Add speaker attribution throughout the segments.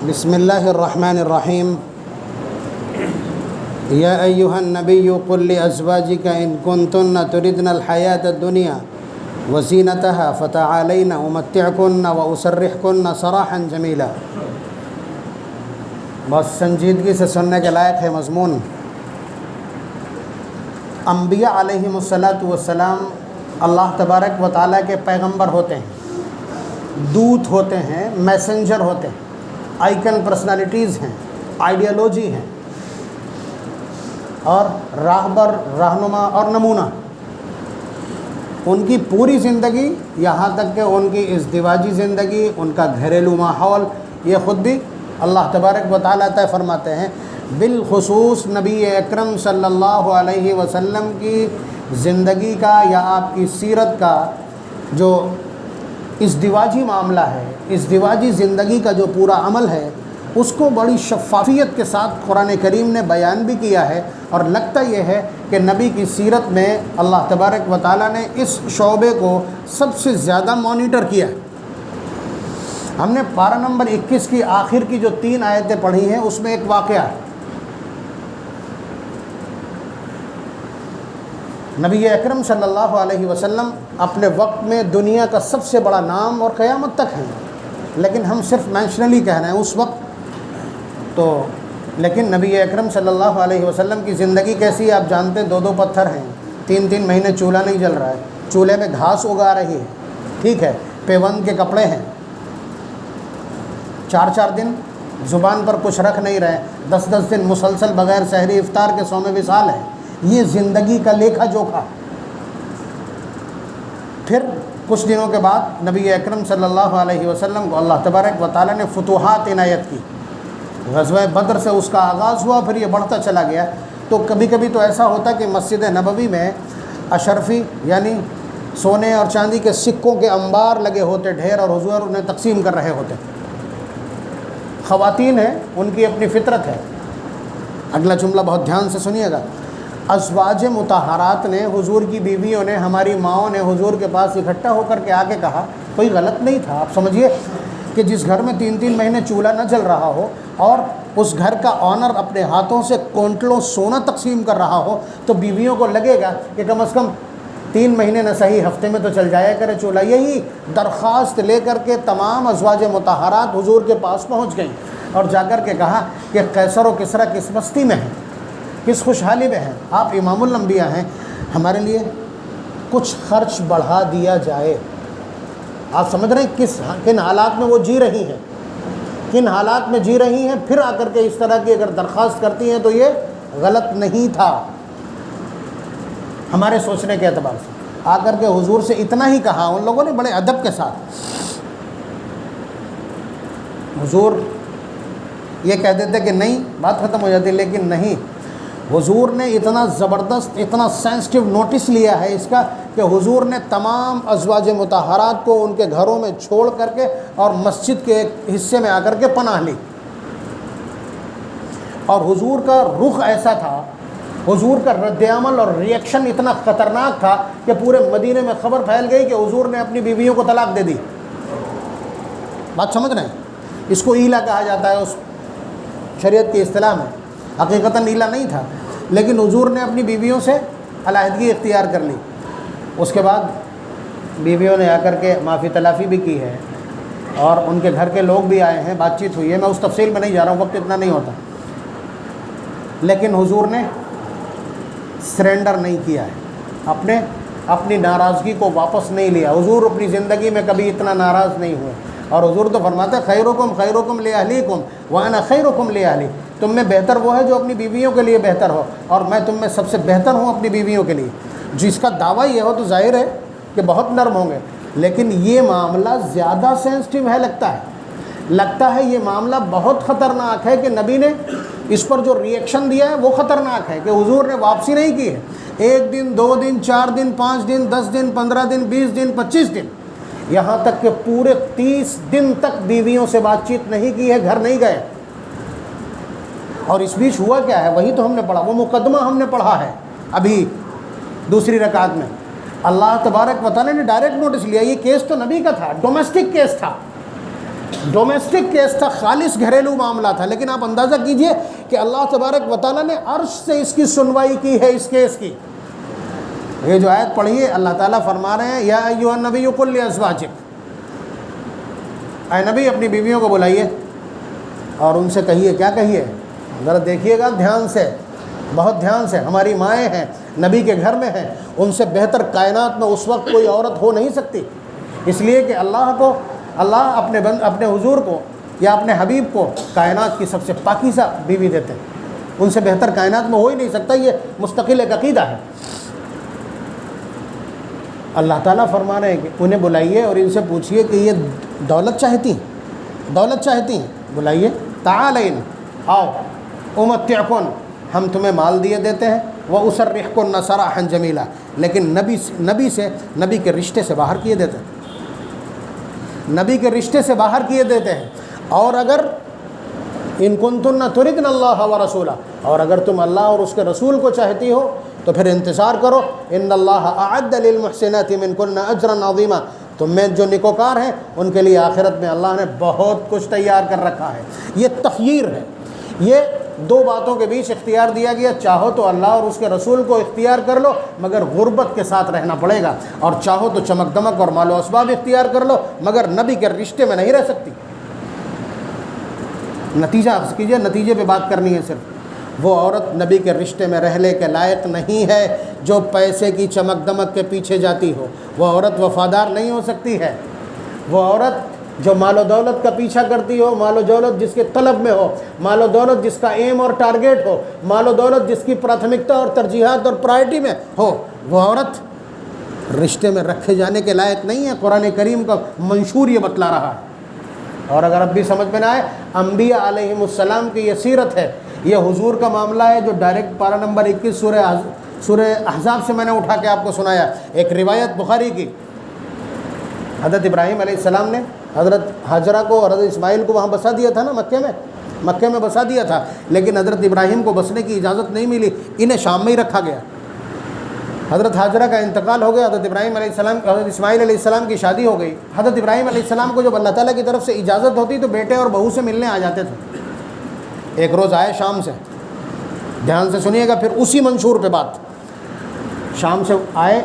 Speaker 1: بسم اللہ الرحمن الرحیم یا ایہا النبی قل لأزواجک ان کنتن تردن الحیاة الدنیا وزینتها فتعالین امتعکن واسرحکن سراحا جمیلا۔ بہت سنجیدگی سے سننے کے لائق ہے مضمون۔ انبیاء علیہم السلام اللہ تبارک و تعالیٰ کے پیغمبر ہوتے ہیں، دودت ہوتے ہیں، میسنجر ہوتے ہیں، آئیکن پرسنالٹیز ہیں، آئیڈیالوجی ہیں اور راہبر، رہنما اور نمونہ۔ ان کی پوری زندگی، یہاں تک کہ ان کی ازدواجی زندگی، ان کا گھریلو ماحول، یہ خود بھی اللہ تبارک و تعالیٰ طے فرماتے ہیں۔ بالخصوص نبی اکرم صلی اللہ علیہ وسلم کی زندگی کا یا آپ کی سیرت کا جو ازدواجی معاملہ ہے، ازدواجی زندگی کا جو پورا عمل ہے، اس کو بڑی شفافیت کے ساتھ قرآن کریم نے بیان بھی کیا ہے، اور لگتا یہ ہے کہ نبی کی سیرت میں اللہ تبارک و تعالیٰ نے اس شعبے کو سب سے زیادہ مانیٹر کیا ہے۔ ہم نے پارہ نمبر 21 کی آخر کی جو 3 آیتیں پڑھی ہیں، اس میں ایک واقعہ ہے۔ نبی اکرم صلی اللہ علیہ وسلم اپنے وقت میں دنیا کا سب سے بڑا نام اور قیامت تک ہیں، لیکن ہم صرف مینشنلی کہہ رہے ہیں اس وقت تو۔ لیکن نبی اکرم صلی اللہ علیہ وسلم کی زندگی کیسی ہے آپ جانتے ہیں۔ 2 پتھر ہیں، 3 مہینے چولہا نہیں جل رہا ہے، چولہے میں گھاس اگا رہی ہے، ٹھیک ہے، پیوند کے کپڑے ہیں، 4 دن زبان پر کچھ رکھ نہیں رہے، 10 دن مسلسل بغیر سحری افطار کے صوم وصال ہے۔ یہ زندگی کا لیکھا جوکھا۔ پھر کچھ دنوں کے بعد نبی اکرم صلی اللہ علیہ وسلم کو اللہ تبارک و تعالیٰ نے فتوحات عنایت کی۔ غزوہ بدر سے اس کا آغاز ہوا، پھر یہ بڑھتا چلا گیا۔ تو کبھی کبھی تو ایسا ہوتا کہ مسجد نبوی میں اشرفی یعنی سونے اور چاندی کے سکوں کے انبار لگے ہوتے ڈھیر، اور حضور انہیں تقسیم کر رہے ہوتے۔ خواتین ہیں، ان کی اپنی فطرت ہے۔ اگلا جملہ بہت دھیان سے سنیے گا۔ ازواج مطہرات نے، حضور کی بیویوں نے، ہماری ماؤں نے حضور کے پاس اکٹھا ہو کر کے آ کے کہا، کوئی غلط نہیں تھا۔ آپ سمجھیے کہ جس گھر میں 3 مہینے چولہا نہ جل رہا ہو اور اس گھر کا آنر اپنے ہاتھوں سے کونٹلوں سونا تقسیم کر رہا ہو، تو بیویوں کو لگے گا کہ کم از کم 3 مہینے نہ صحیح ہفتے میں تو چل جایا کرے چولہا۔ یہی درخواست لے کر کے تمام ازواج مطہرات حضور کے پاس پہنچ گئیں اور جا کر کے کہا کہ قیصر و کسریٰ کس مستی میں ہیں، کس خوشحالی میں ہیں، آپ امام الانبیاء ہیں، ہمارے لیے کچھ خرچ بڑھا دیا جائے۔ آپ سمجھ رہے ہیں کن حالات میں وہ جی رہی ہیں، کن حالات میں جی رہی ہیں، پھر آ کر کے اس طرح کی اگر درخواست کرتی ہیں تو یہ غلط نہیں تھا ہمارے سوچنے کے اعتبار سے۔ آ کر کے حضور سے اتنا ہی کہا ان لوگوں نے بڑے ادب کے ساتھ۔ حضور یہ کہہ دیتے کہ نہیں، بات ختم ہو جاتی، لیکن نہیں، حضور نے اتنا زبردست، اتنا سینسٹیو نوٹس لیا ہے اس کا کہ حضور نے تمام ازواج مطہرات کو ان کے گھروں میں چھوڑ کر کے اور مسجد کے ایک حصے میں آ کر کے پناہ لی۔ اور حضور کا رخ ایسا تھا، حضور کا رد عمل اور ریئیکشن اتنا خطرناک تھا کہ پورے مدینے میں خبر پھیل گئی کہ حضور نے اپنی بیویوں کو طلاق دے دی۔ بات سمجھ رہے ہیں؟ اس کو ایلا کہا جاتا ہے اس شریعت کی اصطلاح میں، حقیقتاً ایلا نہیں تھا، لیکن حضور نے اپنی بیویوں سے علیحدگی اختیار کر لی۔ اس کے بعد بیویوں نے آ کر کے معافی تلافی بھی کی ہے، اور ان کے گھر کے لوگ بھی آئے ہیں، بات چیت ہوئی ہے۔ میں اس تفصیل میں نہیں جا رہا ہوں، وقت اتنا نہیں ہوتا، لیکن حضور نے سرنڈر نہیں کیا ہے، اپنی ناراضگی کو واپس نہیں لیا۔ حضور اپنی زندگی میں کبھی اتنا ناراض نہیں ہوئے، اور حضور تو فرماتے خیرکم لاہلیکم وانا خیرکم لاہلی، تم میں بہتر وہ ہے جو اپنی بیویوں کے لیے بہتر ہو، اور میں تم میں سب سے بہتر ہوں اپنی بیویوں کے لیے۔ جس کا دعویٰ یہ ہو تو ظاہر ہے کہ بہت نرم ہوں گے، لیکن یہ معاملہ زیادہ سینسٹیو ہے، لگتا ہے یہ معاملہ بہت خطرناک ہے کہ نبی نے اس پر جو ریئیکشن دیا ہے وہ خطرناک ہے کہ حضور نے واپسی نہیں کی ہے۔ 1 دن 2 دن 4 دن 5 دن 10 دن 15 دن 20 دن 25 دن، یہاں تک کہ پورے 30 دن تک بیویوں سے بات چیت نہیں کی ہے، گھر نہیں گئے۔ اور اس بیچ ہوا کیا ہے وہی تو ہم نے پڑھا، وہ مقدمہ ہم نے پڑھا ہے ابھی دوسری رکعت میں۔ اللہ تبارک و تعالیٰ نے ڈائریکٹ نوٹس لیا، یہ کیس تو نبی کا تھا، ڈومیسٹک کیس تھا، ڈومیسٹک کیس تھا، خالص گھریلو معاملہ تھا، لیکن آپ اندازہ کیجئے کہ اللہ تبارک و تعالیٰ نے عرش سے اس کی سنوائی کی ہے اس کیس کی۔ یہ جو آیت پڑھیے اللہ تعالیٰ فرما رہے ہیں یا ایھا النبی قل لازواجک، اے نبی اپنی بیویوں کو بلائیے اور ان سے کہیے، کیا کہیے؟ ذرا دیکھیے گا دھیان سے، بہت دھیان سے۔ ہماری مائیں ہیں، نبی کے گھر میں ہیں، ان سے بہتر کائنات میں اس وقت کوئی عورت ہو نہیں سکتی، اس لیے کہ اللہ اپنے حضور کو یا اپنے حبیب کو کائنات کی سب سے پاکیزہ بیوی دیتے ہیں، ان سے بہتر کائنات میں ہو ہی نہیں سکتا، یہ مستقل ایک عقیدہ ہے۔ اللہ تعالیٰ فرما رہے ہیں کہ انہیں بلائیے اور ان سے پوچھئے کہ یہ دولت چاہتی ہیں، بلائیے، تعالین، آؤ، امتعکن، ہم تمہیں مال دیے دیتے ہیں، واسرحکن سراحا جمیلا، لیکن نبی کے رشتے سے باہر کیے دیتے ہیں، نبی کے رشتے سے باہر کیے دیتے ہیں۔ اور اگر ان کنتن تردن اللہ ورسولہ، اور اگر تم اللہ اور اس کے رسول کو چاہتی ہو تو پھر انتظار کرو، ان اللہ اعد للمحسنات منکن اجرا عظیما، تم میں جو نیکوکار ہیں ان کے لیے آخرت میں اللہ نے بہت کچھ تیار کر رکھا ہے۔ یہ تخییر ہے، یہ دو باتوں کے بیچ اختیار دیا گیا، چاہو تو اللہ اور اس کے رسول کو اختیار کر لو مگر غربت کے ساتھ رہنا پڑے گا، اور چاہو تو چمک دمک اور مال و اسباب اختیار کر لو مگر نبی کے رشتے میں نہیں رہ سکتی۔ نتیجہ عرض کیجئے، نتیجے پہ بات کرنی ہے صرف۔ وہ عورت نبی کے رشتے میں رہنے کے لائق نہیں ہے جو پیسے کی چمک دمک کے پیچھے جاتی ہو، وہ عورت وفادار نہیں ہو سکتی ہے۔ وہ عورت جو مال و دولت کا پیچھا کرتی ہو، مال و دولت جس کے طلب میں ہو، مال و دولت جس کا ایم اور ٹارگیٹ ہو، مال و دولت جس کی پراتھمکتا اور ترجیحات اور پرائرٹی میں ہو، وہ عورت رشتے میں رکھے جانے کے لائق نہیں ہے۔ قرآن کریم کا منشور یہ بتلا رہا ہے۔ اور اگر اب بھی سمجھ میں نہ آئے، انبیاء علیہم السلام کی یہ سیرت ہے، یہ حضور کا معاملہ ہے جو ڈائریکٹ پارہ نمبر 21 سورہ احزاب سے میں نے اٹھا کے آپ کو سنایا۔ ایک روایت بخاری کی، حضرت ابراہیم علیہ السلام نے حضرت حاجرہ کو اور حضرت اسماعیل کو وہاں بسا دیا تھا نا، مکے میں بسا دیا تھا، لیکن حضرت ابراہیم کو بسنے کی اجازت نہیں ملی، انہیں شام میں ہی رکھا گیا۔ حضرت حاجرہ کا انتقال ہو گیا، حضرت اسماعیل علیہ السلام کی شادی ہو گئی۔ حضرت ابراہیم علیہ السلام کو جب اللہ تعالیٰ کی طرف سے اجازت ہوتی تو بیٹے اور بہو سے ملنے آ جاتے تھے۔ ایک روز آئے شام سے، دھیان سے سنیے گا پھر اسی منشور پہ بات۔ شام سے آئے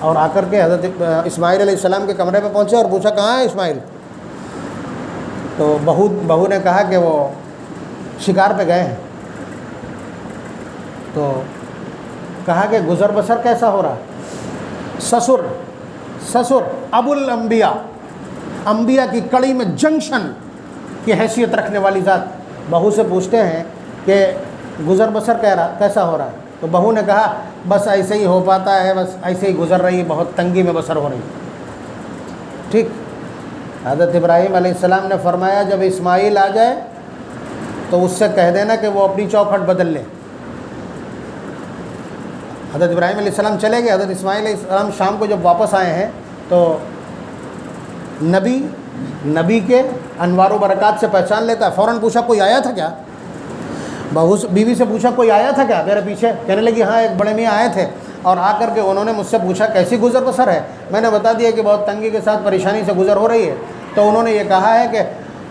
Speaker 1: اور آ کر کے حضرت اسماعیل علیہ السلام کے کمرے پہ پہنچے اور پوچھا کہاں ہے اسماعیل؟ تو بہو نے کہا کہ وہ شکار پہ گئے ہیں۔ تو کہا کہ گزر بسر کیسا ہو رہا؟ سسر ابو الانبیاء، انبیاء کی کڑی میں جنکشن کی حیثیت رکھنے والی ذات بہو سے پوچھتے ہیں کہ گزر بسر کیسا ہو رہا ہے؟ تو بہو نے کہا بس ایسے ہی ہو پاتا ہے، بس ایسے ہی گزر رہی، بہت تنگی میں بسر ہو رہی۔ ٹھیک، حضرت ابراہیم علیہ السلام نے فرمایا جب اسماعیل آ جائے تو اس سے کہہ دینا کہ وہ اپنی چوکھٹ بدل لے۔ حضرت ابراہیم علیہ السلام چلے گئے۔ حضرت اسماعیل علیہ السلام شام کو جب واپس آئے ہیں تو نبی کے انوار و برکات سے پہچان لیتا ہے۔ فوراً پوچھا کوئی آیا تھا کیا؟ بیوی سے پوچھا کوئی آیا تھا کیا میرے پیچھے؟ کہنے لگی ہاں ایک بڑے میاں آئے تھے، اور آ کر کے انہوں نے مجھ سے پوچھا کیسی گزر بسر ہے؟ میں نے بتا دیا کہ بہت تنگی کے ساتھ پریشانی سے گزر ہو رہی ہے۔ تو انہوں نے یہ کہا ہے کہ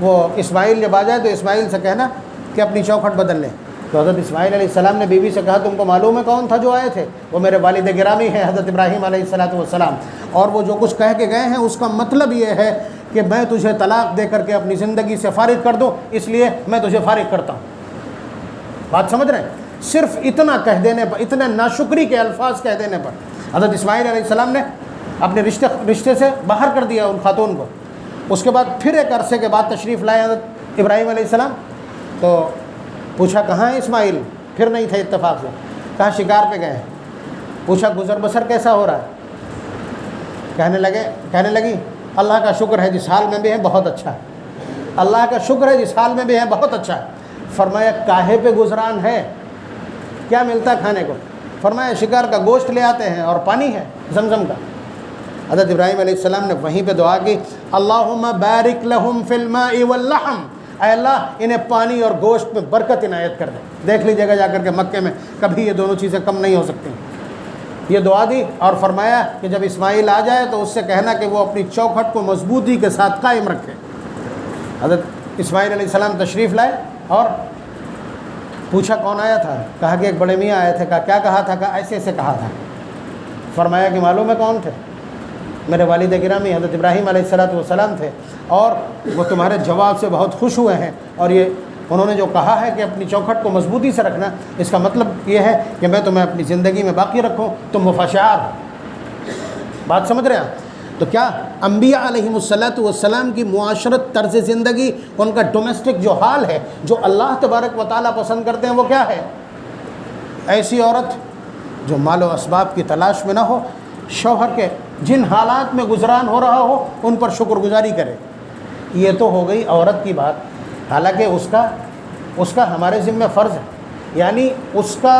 Speaker 1: وہ اسماعیل جب آ جائے تو اسماعیل سے کہنا کہ اپنی چوکھٹ بدل لیں۔ تو حضرت اسماعیل علیہ السلام نے بیوی سے کہا تم کو معلوم ہے کون تھا جو آئے تھے؟ وہ میرے والد گرامی ہیں حضرت ابراہیم علیہ السلام، اور وہ جو کچھ کہہ کے گئے ہیں اس کا مطلب یہ ہے کہ میں تجھے طلاق دے کر کے اپنی زندگی سے فارغ کر دوں، اس لیے میں تجھے فارغ کرتا ہوں۔ بات سمجھ رہے ہیں؟ صرف اتنا کہہ دینے پر، اتنے ناشکری کے الفاظ کہہ دینے پر حضرت اسماعیل علیہ السلام نے اپنے رشتے سے باہر کر دیا ان خاتون کو۔ اس کے بعد پھر ایک عرصے کے بعد تشریف لائے حضرت ابراہیم علیہ السلام، تو پوچھا کہاں ہے اسماعیل؟ پھر نہیں تھے اتفاق سے، کہاں شکار پہ گئے ہیں۔ پوچھا گزر بسر کیسا ہو رہا ہے؟ کہنے لگی اللہ کا شکر ہے جس حال میں بھی ہے بہت اچھا ہے، اللہ کا شکر ہے جس حال میں بھی ہے بہت اچھا ہے۔ فرمایا کاہے پہ گزران ہے؟ کیا ملتا کھانے کو؟ فرمایا شکار کا گوشت لے آتے ہیں اور پانی ہے زمزم کا۔ حضرت ابراہیم علیہ السلام نے وہیں پہ دعا کی اللہم بارک لہم فی الماء واللحم، اے اللہ انہیں پانی اور گوشت میں برکت عنایت کر دے۔ دیکھ لیجیے گا جا کر کے مکے میں کبھی یہ دونوں چیزیں کم نہیں ہو سکتی۔ یہ دعا دی اور فرمایا کہ جب اسماعیل آ جائے تو اس سے کہنا کہ وہ اپنی چوکھٹ کو مضبوطی کے ساتھ قائم رکھے۔ حضرت اسماعیل علیہ السلام تشریف لائے اور پوچھا کون آیا تھا؟ کہا کہ ایک بڑے میاں آئے تھے۔ کہا کیا کہا تھا؟ کہا ایسے ایسے کہا تھا۔ فرمایا کہ معلوم ہے کون تھے؟ میرے والد گرامی حضرت ابراہیم علیہ السلام تھے، اور وہ تمہارے جواب سے بہت خوش ہوئے ہیں، اور یہ انہوں نے جو کہا ہے کہ اپنی چوکھٹ کو مضبوطی سے رکھنا، اس کا مطلب یہ ہے کہ میں تمہیں اپنی زندگی میں باقی رکھوں، تم مفاشعار ہو۔ بات سمجھ رہے ہیں؟ تو کیا انبیاء علیہم السلام کی معاشرت، طرز زندگی، ان کا ڈومیسٹک جو حال ہے، جو اللہ تبارک و تعالیٰ پسند کرتے ہیں، وہ کیا ہے؟ ایسی عورت جو مال و اسباب کی تلاش میں نہ ہو، شوہر کے جن حالات میں گزران ہو رہا ہو ان پر شکر گزاری کرے۔ یہ تو ہو گئی عورت کی بات، حالانکہ اس کا ہمارے ذمہ فرض ہے، یعنی اس کا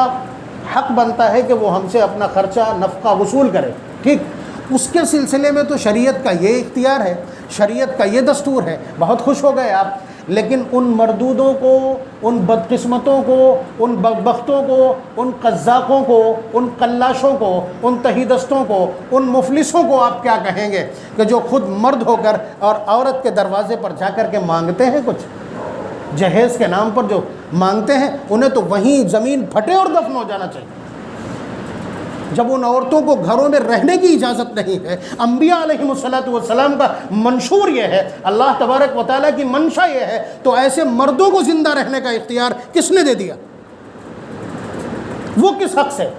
Speaker 1: حق بنتا ہے کہ وہ ہم سے اپنا خرچہ نفقہ وصول کرے، ٹھیک؟ اس کے سلسلے میں تو شریعت کا یہ اختیار ہے، شریعت کا یہ دستور ہے، بہت خوش ہو گئے آپ۔ لیکن ان مردودوں کو، ان بدقسمتوں کو، ان بدبختوں کو، ان قزاقوں کو، ان قلاشوں کو، ان تہیدستوں کو، ان مفلسوں کو آپ کیا کہیں گے کہ جو خود مرد ہو کر اور عورت کے دروازے پر جا کر کے مانگتے ہیں کچھ جہیز کے نام پر، جو مانگتے ہیں انہیں تو وہیں زمین پھٹے اور دفن ہو جانا چاہیے۔ جب ان عورتوں کو گھروں میں رہنے کی اجازت نہیں ہے، انبیاء علیہم السلام کا منشور یہ ہے، اللہ تبارک و تعالیٰ کی منشا یہ ہے، تو ایسے مردوں کو زندہ رہنے کا اختیار کس نے دے دیا؟ وہ کس حق سے؟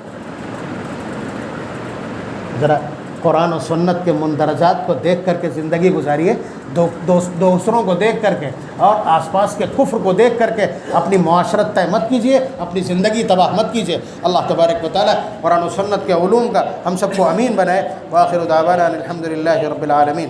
Speaker 1: ذرا قرآن و سنت کے مندرجات کو دیکھ کر کے زندگی گزاریے، دوسروں کو دیکھ کر کے اور آس پاس کے کفر کو دیکھ کر کے اپنی معاشرت طے مت کیجیے، اپنی زندگی تباہ مت کیجیے۔ اللہ تبارک و تعالیٰ قرآن و سنت کے علوم کا ہم سب کو امین بنائے۔ وآخر دعوانا الحمد للہ رب العالمین۔